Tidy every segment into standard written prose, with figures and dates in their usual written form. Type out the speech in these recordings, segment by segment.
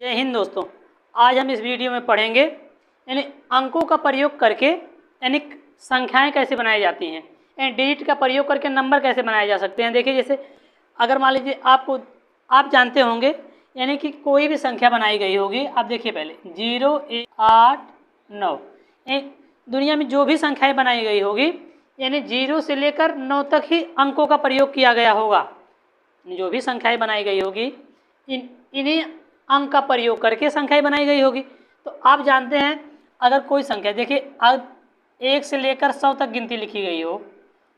जय हिंद दोस्तों। आज हम इस वीडियो में पढ़ेंगे यानी अंकों का प्रयोग करके यानी संख्याएं कैसे बनाई जाती हैं, यानी डिजिट का प्रयोग करके नंबर कैसे बनाए जा सकते हैं। देखिए, जैसे अगर मान लीजिए आप जानते होंगे यानी कि कोई भी संख्या बनाई गई होगी। आप देखिए पहले 0 1 8 9, दुनिया में जो भी संख्याएं बनाई गई होगी यानी 0 से लेकर 9 तक ही अंकों का प्रयोग किया गया होगा। जो भी संख्याएं बनाई गई होगी इन्हीं अंक का प्रयोग करके संख्याएं बनाई गई होगी। तो आप जानते हैं अगर कोई संख्या, देखिए अब 1 से लेकर 100 तक गिनती लिखी गई हो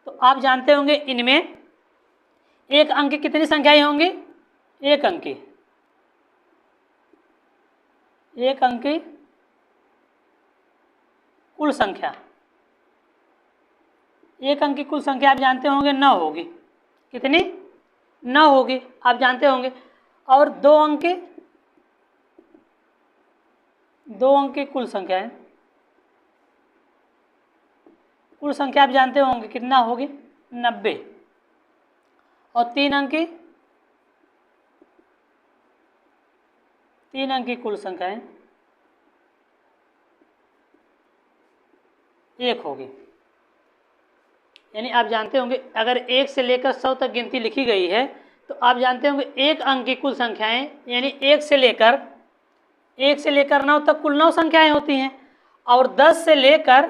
तो आप जानते होंगे इनमें एक अंक की कितनी संख्याएं होंगी? एक अंक की कुल संख्या, एक अंक की कुल संख्या आप जानते होंगे 9 होगी। कितनी? 9 होगी, आप जानते होंगे। और दो अंक की कुल संख्या है, कुल संख्या आप जानते होंगे कितना होगी? 90। और तीन अंक की कुल संख्या है 1 होगी। यानी आप जानते होंगे अगर 1 से लेकर 100 तक गिनती लिखी गई है तो आप जानते होंगे एक अंक की कुल संख्याएं यानी 1 से लेकर 9 तक कुल 9 संख्याएं होती हैं। और 10 से लेकर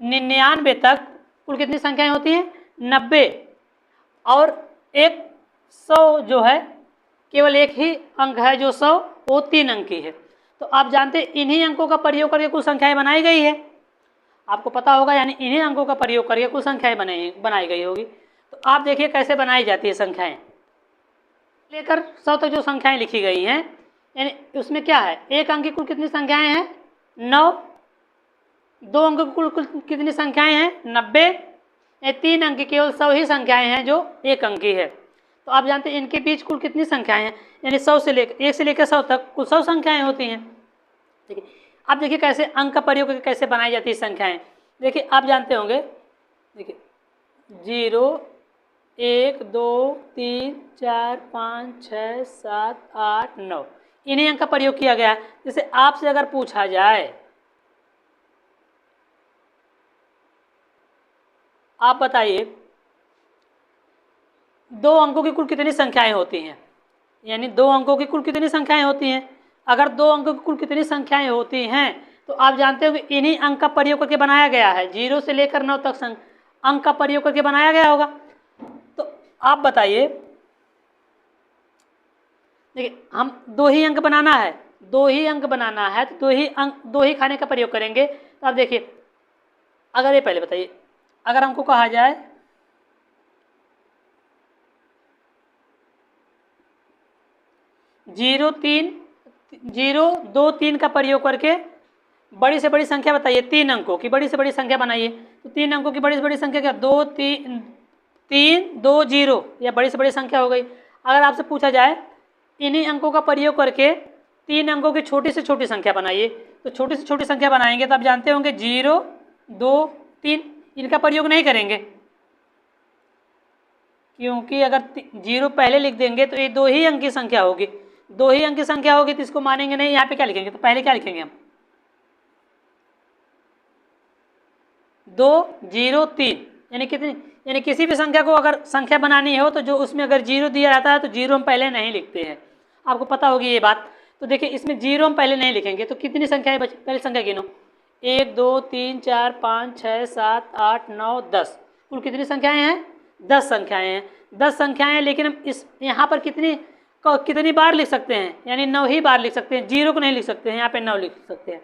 99 तक कुल कितनी संख्याएं होती हैं? 90। और 100 जो है केवल एक ही अंक है जो 100, वो 3 अंक की है। तो आप जानते हैं इन्हीं अंकों का प्रयोग करके कुल संख्याएं बनाई गई है। आपको पता होगा यानी इन्हीं अंकों का प्रयोग करके कुल संख्याएं बनाई गई होगी। तो आप देखिए कैसे बनाई जाती है संख्याएं। लेकर 100 तक जो संख्याएं लिखी गई हैं यानी उसमें क्या है? एक अंक की कुल कितनी संख्याएं हैं? 9। दो अंक की कुल कितनी संख्याएं हैं? 90। 3 अंक की केवल 100 ही संख्याएं हैं जो एक अंक की है। तो आप जानते हैं इनके बीच कुल कितनी संख्याएं हैं? यानी 1 से लेकर 100 तक कुल 100 संख्याएं होती हैं। ठीक है, अब देखिए कैसे अंक का प्रयोग करके कैसे बनाई जाती है संख्याएं। देखिए आप जानते होंगे, देखिए 0 1 2 3 4 5 6 7 8 9, इन्हीं अंक का प्रयोग किया गया है। जैसे आपसे अगर पूछा जाए, आप बताइए 2 अंकों की कुल कितनी संख्याएं होती हैं? यानी 2 अंकों की कुल कितनी संख्याएं होती हैं? अगर 2 अंकों की कुल कितनी संख्याएं होती हैं तो आप जानते हो कि इन्हीं अंक का प्रयोग करके बनाया गया है। 0 से लेकर 9 तक अंक का प्रयोग करके बनाया गया होगा। तो आप बताइए, देखिए हम 2 ही अंक बनाना है, तो 2 ही खाने का प्रयोग करेंगे। तो आप देखिए, अगर ये पहले बताइए, अगर हमको कहा जाए 0 2 3 का प्रयोग करके बड़ी से बड़ी संख्या बताइए, 3 अंकों की बड़ी से बड़ी संख्या बनाइए। तो 3 अंकों की बड़ी से बड़ी संख्या क्या? 2 3 2 0, यह बड़ी से बड़ी संख्या हो गई। अगर आपसे पूछा जाए इन्हीं अंकों का प्रयोग करके 3 अंकों की छोटी से छोटी संख्या बनाइए, तो छोटी से छोटी संख्या बनाएंगे तो आप जानते होंगे 0 2 3, इनका प्रयोग नहीं करेंगे क्योंकि अगर 0 पहले लिख देंगे तो ये 2 ही अंक की संख्या होगी। 2 ही अंक की संख्या होगी तो इसको मानेंगे नहीं। यहाँ पे क्या लिखेंगे? तो पहले क्या लिखेंगे हम? 2 0 3, यानी कितनी? यानी किसी भी संख्या को अगर संख्या बनानी हो तो जो उसमें अगर 0 दिया जाता है तो 0 हम पहले नहीं लिखते हैं। आपको पता होगी ये बात। तो देखिए इसमें 0 हम पहले नहीं लिखेंगे। तो कितनी संख्याएं बची? पहले संख्या गिनो, 1 2 3 4 5 6 7 8 9 10, कुल कितनी संख्याएं हैं? 10 संख्याएं हैं। 10 संख्याएं हैं, लेकिन हम इस यहाँ पर कितनी बार लिख सकते हैं? यानी 9 ही बार लिख सकते हैं, 0 को नहीं लिख सकते हैं। यहाँ पे 9 लिख सकते हैं।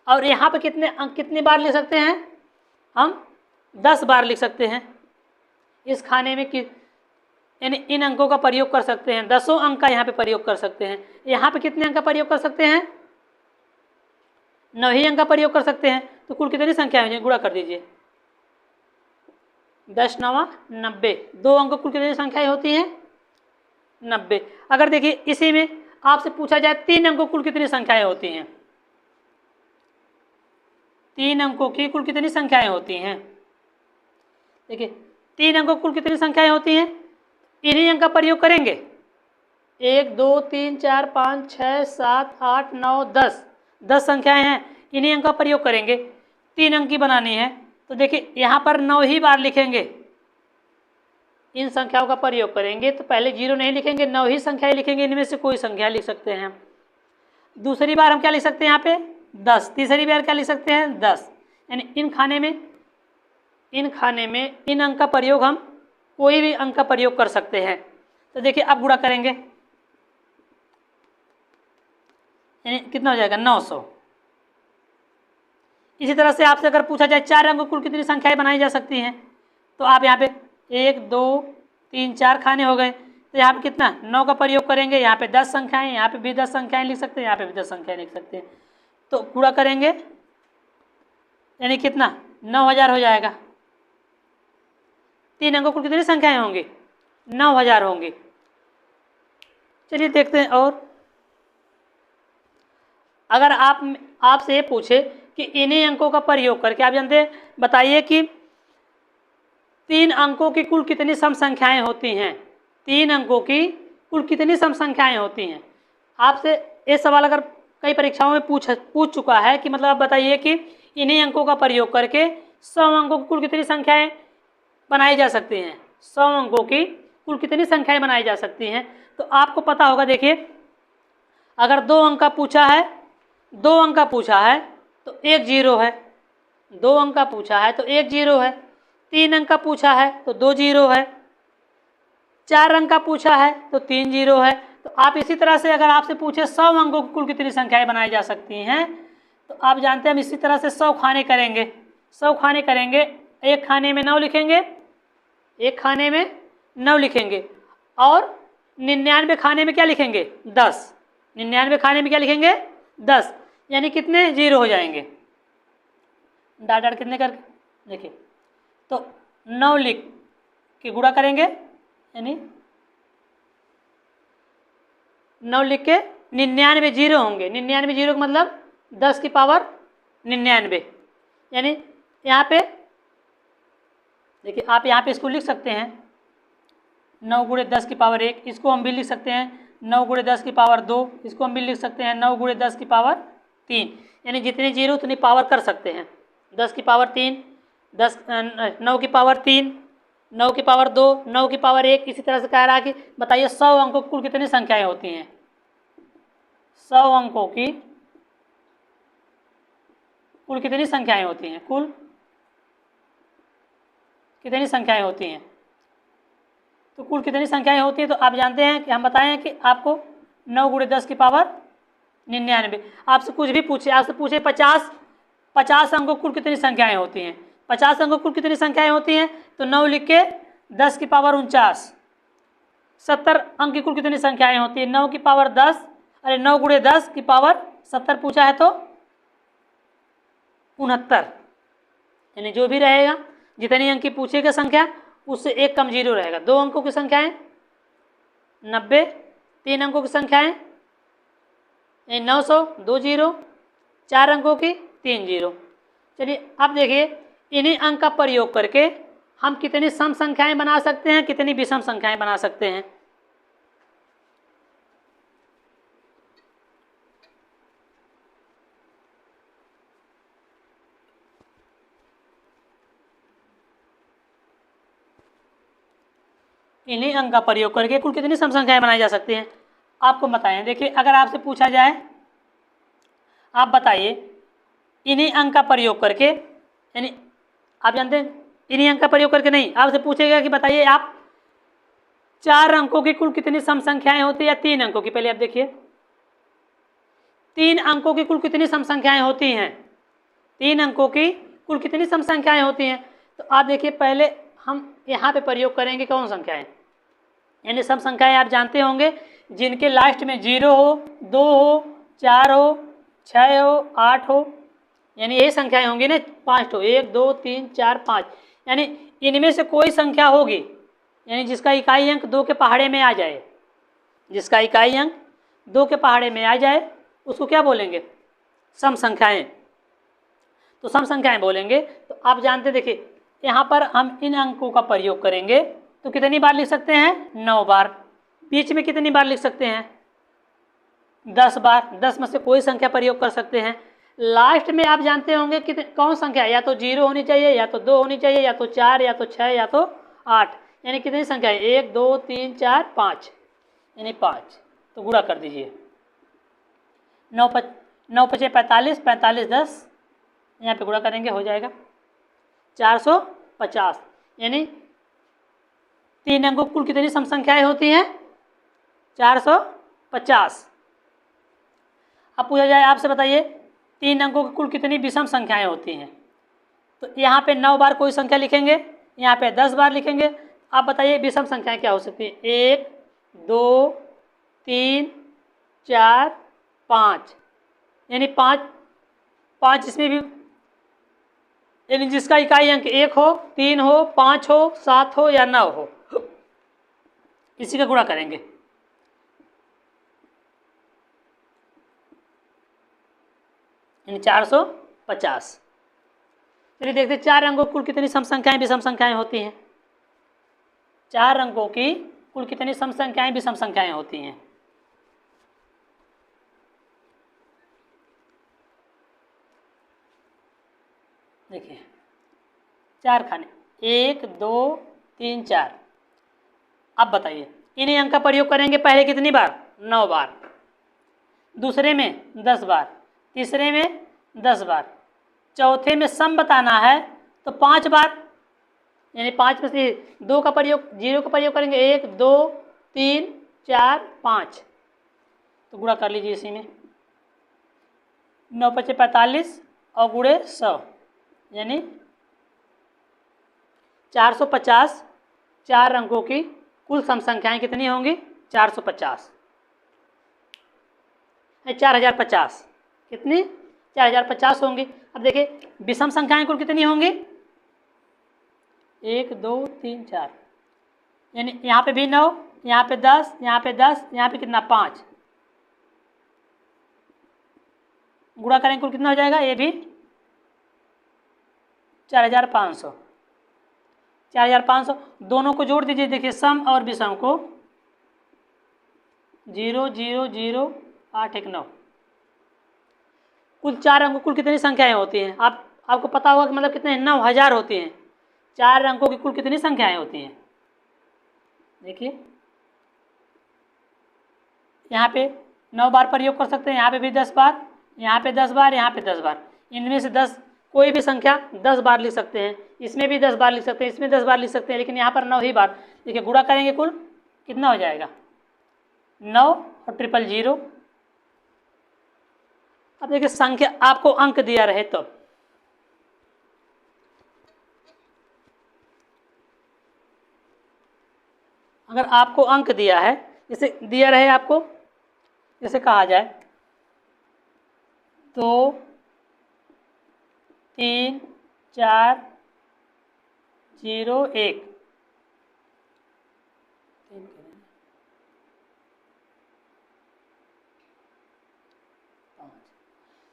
और यहाँ पे कितनी बार लिख सकते हैं? हम 10 बार लिख सकते हैं। इस खाने में यानी इन अंकों का प्रयोग कर सकते हैं। 10 अंक का यहाँ पे प्रयोग कर सकते हैं। यहाँ पे कितने अंक का प्रयोग कर सकते हैं? 9 ही अंक का प्रयोग कर सकते हैं। तो कुल कितनी संख्या है? गुणा कर दीजिए, 10 9 90। 2 अंक कुल कितनी संख्याएं होती हैं? 90। अगर देखिए इसी में आपसे पूछा जाए 3 अंकों कुल कितनी संख्याएं होती हैं? 3 अंकों की कुल कितनी संख्याएं होती हैं? देखिए 3 अंकों कुल कितनी संख्याएं होती हैं? इन्हीं अंक का प्रयोग करेंगे। 1 2 3 4 5 6 7 8 9 10 10 संख्याएं हैं। इन्हीं अंक का प्रयोग करेंगे। 3 अंक की बनानी है तो देखिए यहाँ पर 9 ही बार लिखेंगे। इन संख्याओं का प्रयोग करेंगे तो पहले 0 नहीं लिखेंगे, 9 ही संख्याएं लिखेंगे। इनमें से कोई संख्या लिख सकते हैं। दूसरी बार हम क्या लिख सकते हैं यहाँ पे 10। तीसरी बार क्या लिख सकते हैं 10। यानी इन खाने में इन अंक का प्रयोग हम कोई भी अंक का प्रयोग कर सकते हैं। तो देखिए अब गुणा करेंगे, यानी कितना हो जाएगा 900। इसी तरह से आपसे अगर पूछा जाए 4 अंकों कुल कितनी संख्याएं बनाई जा सकती हैं, तो आप यहाँ पे 1 2 3 4 खाने हो गए, तो यहाँ पे कितना 9 का प्रयोग करेंगे। यहाँ पे 10 संख्याएं, यहाँ पे भी 10 संख्याएं लिख सकते हैं, यहाँ पे भी 10 संख्याएं लिख सकते हैं। तो गुणा करेंगे यानी कितना 9000 हो जाएगा। 3 अंकों कुल कितनी संख्याएं होंगी 9000 होंगी। चलिए देखते हैं। और अगर आपसे ये पूछे कि इन्हीं अंकों का प्रयोग करके आप जानते हैं बताइए कि 3 अंकों की कुल कितनी सम संख्याएं होती हैं। 3 अंकों की कुल कितनी सम संख्याएं होती हैं। आपसे ये सवाल अगर कई परीक्षाओं में पूछ चुका है कि मतलब आप बताइए कि इन्हीं अंकों का प्रयोग करके 100 अंकों की कुल कितनी संख्याएं बनाई जा सकती हैं। 100 अंकों की कुल कितनी संख्याएं बनाई जा सकती हैं। तो आपको पता होगा, देखिए अगर 2 अंक का पूछा है तो 1 0 है। 2 अंक का पूछा है तो 1 0 है। 3 अंक का पूछा है तो 2 0 है। 4 अंक का पूछा है तो 3 0 है। तो आप इसी तरह से अगर आपसे पूछे 100 अंकों की कुल कितनी संख्याएं बनाई जा सकती हैं, तो आप जानते हैं हम इसी तरह से 100 खाने करेंगे। 100 खाने करेंगे, एक खाने में 9 लिखेंगे, एक खाने में 9 लिखेंगे, और 99 खाने में क्या लिखेंगे 10। 99 खाने में क्या लिखेंगे 10, यानी कितने 0 हो जाएंगे। डाट डाट कितने करके देखिए, तो 9 लिख के गुणा करेंगे, यानी 9 लिख के 99 0 होंगे। 99 0 का मतलब 10 की पावर 99। यानी यहाँ पे देखिए आप यहाँ पे इसको लिख सकते हैं 9 गुणे 10 की पावर 1, इसको हम भी लिख सकते हैं 9 गुणे 10 की पावर 2, इसको हम भी लिख सकते हैं 9 गुणे 10 की पावर 3। यानी जितनी 0 उतनी पावर कर सकते हैं। 10 की पावर 3, 9 की पावर 3, 9 की पावर 2, 9 की पावर 1। इसी तरह से कह रहा है कि बताइए 100 अंकों की कुल कितनी संख्याएं होती हैं। 100 अंकों की कुल कितनी संख्याएं होती हैं, कुल कितनी संख्याएं होती हैं। तो कुल कितनी संख्याएं होती हैं, तो आप जानते हैं कि हम बताए हैं कि आपको 9 गुणे 10 की पावर 99। आपसे कुछ भी पूछे, आपसे पूछे 50 अंकों कुल कितनी संख्याएं होती हैं। 50 अंकों कुल कितनी संख्याएं होती हैं, तो 9 लिख के 10 की पावर 49। 70 अंक की कुल कितनी संख्याएं होती हैं, 9 की पावर 10, अरे 9 गुणे 10 की पावर 70 पूछा है तो 69। यानी जो भी रहेगा, जितनी अंक की पूछेगा संख्या उससे एक कम 0 रहेगा। 2 अंकों की संख्याएं 90, 3 अंकों की संख्याएं 900, 2 0, 4 अंकों की 3 0। चलिए अब देखिए इन्हीं अंक का प्रयोग करके हम कितनी सम संख्याएं बना सकते हैं, कितनी विषम संख्याएं बना सकते हैं। इन्हीं अंक का प्रयोग करके कुल कितनी सम संख्याएं बनाई जा सकती हैं, आपको बताएं। देखिए अगर आपसे पूछा जाए, आप बताइए इन्हीं अंक का प्रयोग करके, यानी आप जानते हैं इन्हीं अंक का प्रयोग करके नहीं, आपसे पूछेगा कि बताइए आप 4 अंकों की कुल कितनी सम संख्याएं होती है, या 3 अंकों की। पहले आप देखिए 3 अंकों की कुल कितनी सम संख्याएं होती हैं। 3 अंकों की कुल कितनी सम संख्याएं होती हैं, तो आप देखिए पहले हम यहाँ पे प्रयोग करेंगे कौन संख्याएं, यानी सम संख्याएं आप जानते होंगे जिनके लास्ट में 0 हो, 2 हो, 4 हो, 6 हो, 8 हो, यानी यही संख्याएं होंगी ना। 5 हो, 1 2 3 4 5, यानी इनमें से कोई संख्या होगी, यानी जिसका इकाई अंक 2 के पहाड़े में आ जाए, जिसका इकाई अंक 2 के पहाड़े में आ जाए उसको क्या बोलेंगे, सम संख्याएं। तो सम संख्याएं बोलेंगे। तो आप जानते देखिए यहाँ पर हम इन अंकों का प्रयोग करेंगे तो कितनी बार लिख सकते हैं, 9 बार। बीच में कितनी बार लिख सकते हैं? 10 बार। 10 में से कोई संख्या प्रयोग कर सकते हैं। लास्ट में आप जानते होंगे कि कौन संख्या है, या तो 0 होनी चाहिए, या तो 2 होनी चाहिए, या तो 4, या तो 6, या तो 8। यानी कितनी संख्या है? 1 2 3 4 5, यानी 5। तो गुणा कर दीजिए। 9 5 45, 45 10, यहाँ पे गुणा करेंगे हो जाएगा 450। यानी 3 अंकों कुल कितनी सम संख्याएं होती हैं? 450। अब पूछा जाए आपसे, बताइए 3 अंकों की कुल कितनी विषम संख्याएं होती हैं? तो यहाँ पे 9 बार कोई संख्या लिखेंगे, यहाँ पे 10 बार लिखेंगे। आप बताइए विषम संख्याएं क्या हो सकती हैं? 1 2 3 4 5, यानी 5 इसमें भी, यानी जिसका इकाई अंक 1 हो, 3 हो, 5 हो, 7 हो या 9 हो, इसी का गुणा करेंगे। यानी 450। चलिए देखते हैं 4 अंकों की कुल कितनी सम संख्याएं विषम संख्याएं होती हैं। 4 अंकों की कुल कितनी सम संख्याएं विषम संख्याएं होती हैं? देखिए 4 खाने, 1 2 3 4। अब बताइए इन्हीं अंक का प्रयोग करेंगे पहले कितनी बार? 9 बार, दूसरे में 10 बार, तीसरे में 10 बार, चौथे में सम बताना है तो 5 बार। यानी 5 में से 2 का प्रयोग, 0 का प्रयोग करेंगे, 1 2 3 4 5। तो गुणा कर लीजिए इसी में। 9 5 45 और गुणे 100, यानी 450। 4 अंकों की कुल सम संख्याएं कितनी होंगी? 450, 4050। कितनी? 4050 होंगी। अब देखिए विषम संख्याएं कुल कितनी होंगी? 1 2 3 4, यानी यहाँ पे भी 9, यहाँ पे 10, यहाँ पे 10, यहाँ पे कितना? 5। गुणा करेंगे कुल कितना हो जाएगा? ये भी 4500। 4500 दोनों को जोड़ दीजिए। देखिए सम और विषम को, 0 0 0 8 1 9। कुल 4 अंकों कुल कितनी संख्याएं होती हैं? आपको पता होगा कि मतलब कितने? 9000 होती हैं। 4 अंकों की कुल कितनी संख्याएं होती हैं? देखिए यहाँ पे 9 बार प्रयोग कर सकते हैं, यहाँ पे भी 10 बार, यहाँ पे 10 बार, यहाँ पे 10 बार। इनमें से 10 कोई भी संख्या 10 बार लिख सकते हैं, इसमें भी 10 बार लिख सकते हैं, इसमें 10 बार लिख सकते हैं, लेकिन यहाँ पर 9 ही बार। देखिए गुणा करेंगे कुल कितना हो जाएगा? 9 और 000। अब देखिए संख्या आपको अंक दिया रहे तो अगर आपको अंक दिया है, जैसे दिया रहे आपको, जैसे कहा जाए 2 3 4 0 1।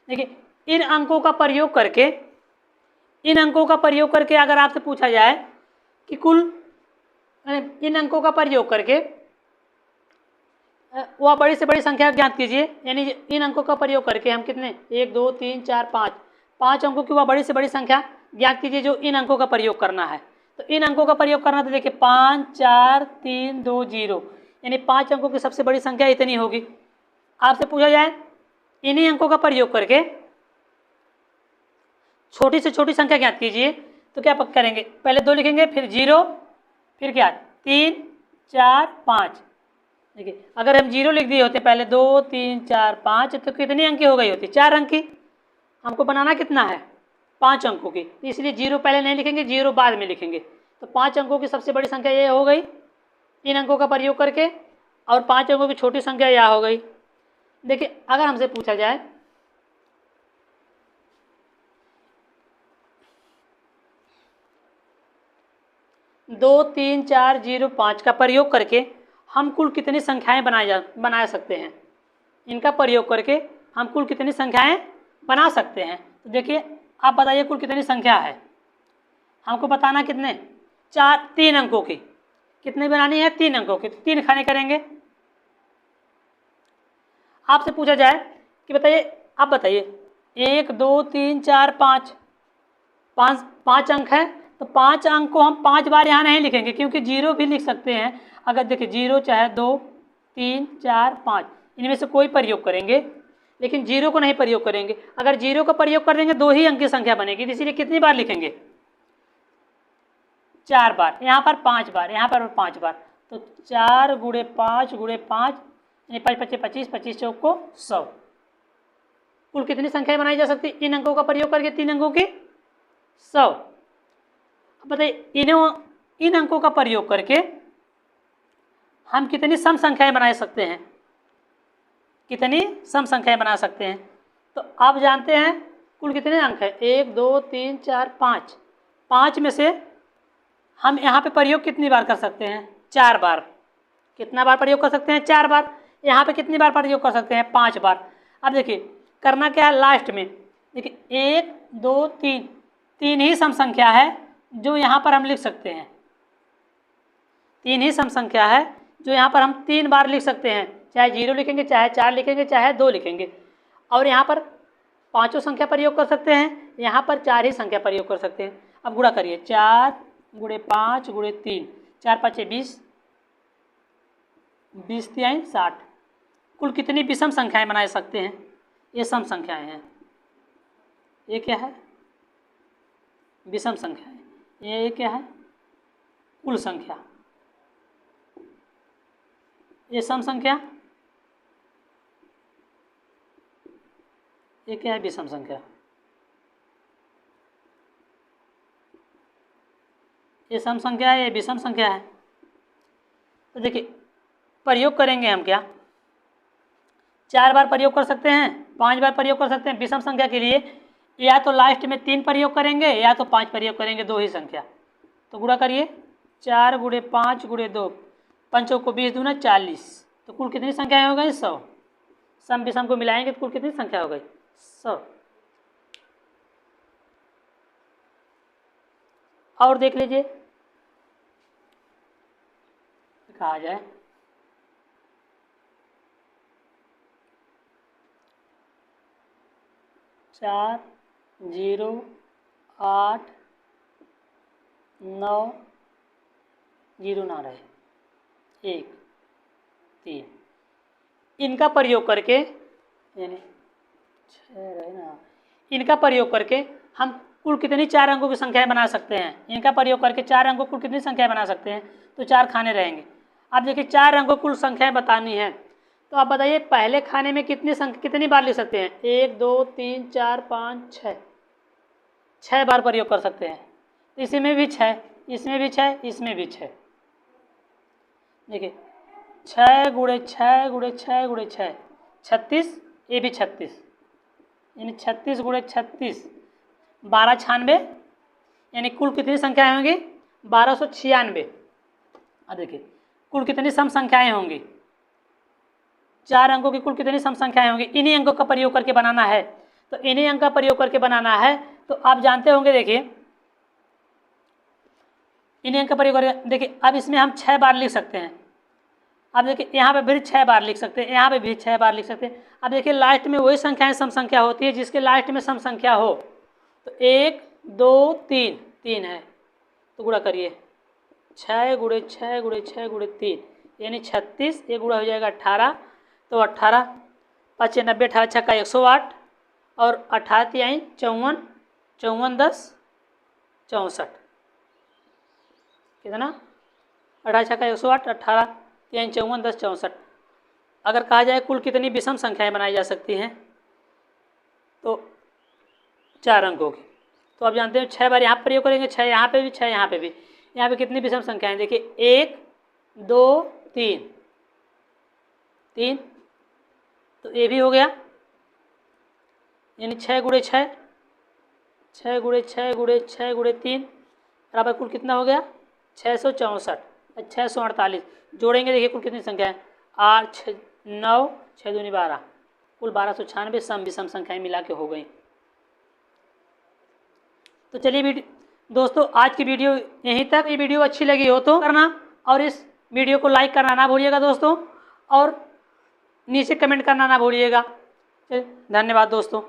देखिए इन अंकों का प्रयोग करके अगर आपसे पूछा जाए कि कुल, इन अंकों का प्रयोग करके वह बड़ी से बड़ी संख्या ज्ञात कीजिए। यानी इन अंकों का प्रयोग करके हम कितने? 1 2 3 4 5 अंकों की वह बड़ी से बड़ी संख्या ज्ञात कीजिए जो इन अंकों का प्रयोग करना है। तो इन अंकों का प्रयोग करना, तो देखिए 5 4 3 2 0, यानी 5 अंकों की सबसे बड़ी संख्या इतनी होगी। आपसे पूछा जाए इन्हीं अंकों का प्रयोग करके छोटी से छोटी संख्या ज्ञात कीजिए, तो क्या करेंगे? पहले 2 लिखेंगे, फिर 0, फिर क्या? 3 4 5। देखिए अगर हम 0 लिख दिए होते पहले 2 3 4 5, तो कितनी अंक की हो गई होती? 4 अंक की। हमको बनाना कितना है? 5 अंकों की, इसलिए 0 पहले नहीं लिखेंगे, 0 बाद में लिखेंगे। तो 5 अंकों की सबसे बड़ी संख्या ये हो गई 3 अंकों का प्रयोग करके, और 5 अंकों की छोटी संख्या यह हो गई। देखिए अगर हमसे पूछा जाए 2 3 4 0 5 का प्रयोग करके हम कुल कितनी संख्याएं बना सकते हैं? इनका प्रयोग करके हम कुल कितनी संख्याएं बना सकते हैं? तो देखिए आप बताइए कुल कितनी संख्या है? हमको बताना कितने? 3 अंकों की। कितनी बनानी है? 3 अंकों की। तो 3 खाने करेंगे, आपसे पूछा जाए कि बताइए, आप बताइए 1 2 3 4 5, 5 अंक है, तो 5 अंक को हम 5 बार यहाँ नहीं लिखेंगे, क्योंकि 0 भी लिख सकते हैं। अगर देखिए 0 चाहे 2 3 4 5 इनमें से कोई प्रयोग करेंगे, लेकिन 0 को नहीं प्रयोग करेंगे। अगर 0 का प्रयोग कर देंगे 2 ही अंक की संख्या बनेगी, इसीलिए कितनी बार लिखेंगे? 4 बार। यहाँ पर 5 बार, यहाँ पर 5 बार, तो 4 गुणे 5 गुणे 5 यानी 5 25 25 25 चौक को 100। कुल कितनी संख्याएं बनाई जा सकती इन अंकों का प्रयोग करके? 3 अंकों की 100। अब बताइए इन अंकों का प्रयोग करके हम कितनी सम संख्याएं बना सकते हैं? कितनी सम संख्याएं बना सकते हैं? तो आप जानते हैं कुल कितने अंक है? 1 2 3 4 5। 5 में से हम यहाँ पे प्रयोग कितनी बार कर सकते हैं? 4 बार। कितना बार प्रयोग कर सकते हैं? 4 बार। यहाँ पे कितनी बार प्रयोग कर सकते हैं? 5 बार। अब देखिए करना क्या है लास्ट में, देखिए 1 2 3, 3 ही सम संख्या है जो यहाँ पर हम लिख सकते हैं। 3 ही सम संख्या है जो यहाँ पर हम 3 बार लिख सकते हैं, चाहे 0 लिखेंगे, चाहे 4 लिखेंगे, चाहे 2 लिखेंगे। और यहाँ पर 5 संख्या प्रयोग कर सकते हैं, यहाँ पर 4 ही संख्या प्रयोग कर सकते हैं। अब गुणा करिए, 4 गुणे 5 गुणे 3, 4 5 20, 20 3 60। कुल कितनी विषम संख्याएं बना सकते हैं? ये सम संख्याएं हैं। ये क्या है? विषम संख्याएं। ये क्या है? कुल संख्या। ये सम संख्या। ये क्या है? विषम संख्या। ये सम संख्या है, ये विषम संख्या है। तो देखिए प्रयोग करेंगे हम क्या? 4 बार प्रयोग कर सकते हैं, 5 बार प्रयोग कर सकते हैं विषम संख्या के लिए, या तो लास्ट में 3 प्रयोग करेंगे या तो 5 प्रयोग करेंगे, 2 ही संख्या। तो गुणा करिए, 4 गुणे 5 गुणे 2, 5 को 20 दूना 40। तो कुल कितनी संख्या हो गई? 100। सम विषम को मिलाएंगे तो कुल कितनी संख्या हो गई? 100। और देख लीजिए कहा जाए, चार 0 8 9 0 ना रहे 1 3, इनका प्रयोग करके, यानी 6 रहे ना, इनका प्रयोग करके हम कुल कितनी 4 अंकों की संख्याएं बना सकते हैं? इनका प्रयोग करके 4 अंकों कुल कितनी संख्याएं बना सकते हैं? तो 4 खाने रहेंगे। अब देखिए 4 अंकों कुल संख्याएं बतानी है, तो आप बताइए पहले खाने में कितनी बार लिख सकते हैं? 1 2 3 4 5 6, 6 बार प्रयोग कर सकते हैं। इसमें भी 6, इसमें भी 6, इसमें भी 6। देखिए 6 गुणे 6 गुणे 6 गुणे 6, 36, ये भी 36, यानी 36 गुणे 36, 12 96, यानी कुल कितनी संख्याएं होंगी? 1296। अब देखिए कुल कितनी सम संख्याएं होंगी? 4 अंकों की कुल कितनी सम संख्याएं होंगी? इन्हीं अंकों का प्रयोग करके बनाना है। तो इन्हीं अंक का प्रयोग करके बनाना है, तो आप जानते होंगे, देखिए इन्हीं अंक का प्रयोग करके, देखिए अब इसमें हम 6 बार लिख सकते हैं। अब देखिए यहाँ पे भी 6 बार लिख सकते हैं, यहाँ पे भी 6 बार लिख सकते हैं। अब देखिए लास्ट में वही संख्याएं सम संख्या होती है जिसके लास्ट में सम संख्या हो। तो 1 2 3, 3 है, तो गुणा करिए, 6 गुणे 6 गुणे 6 गुणे 3, यानी 36, ये गुणा हो जाएगा 18, तो 18 5 90, 18 छक्का 108, और 18 तिहाई 54, 54 10 64, कितना? 18 छक्का 108, 18 तिहाई 54 10 64। अगर कहा जाए कुल कितनी विषम संख्याएं बनाई जा सकती हैं, तो 4 अंकों की। तो आप जानते हैं 6 बार यहाँ प्रयोग करेंगे, 6 यहाँ पे भी, 6 यहाँ पे भी। यहाँ पे कितनी विषम संख्याएं? देखिए 1 2 3, 3, तो ये भी हो गया, यानी 6 गुणे 6, 6 गुणे 6 गुणे 6 गुणे 3 बराबर कुल कितना हो गया? 664, 648। जोड़ेंगे, देखिए कुल कितनी संख्या है? 8 6 9 6 दूनी 12, कुल 1296 सम विषम संख्याएं मिला के हो गई। तो चलिए दोस्तों आज की वीडियो यहीं तक। ये वीडियो अच्छी लगी हो तो करना, और इस वीडियो को लाइक करना ना भूलिएगा दोस्तों। और नीचे कमेंट करना ना भूलिएगा। चलिए, धन्यवाद दोस्तों।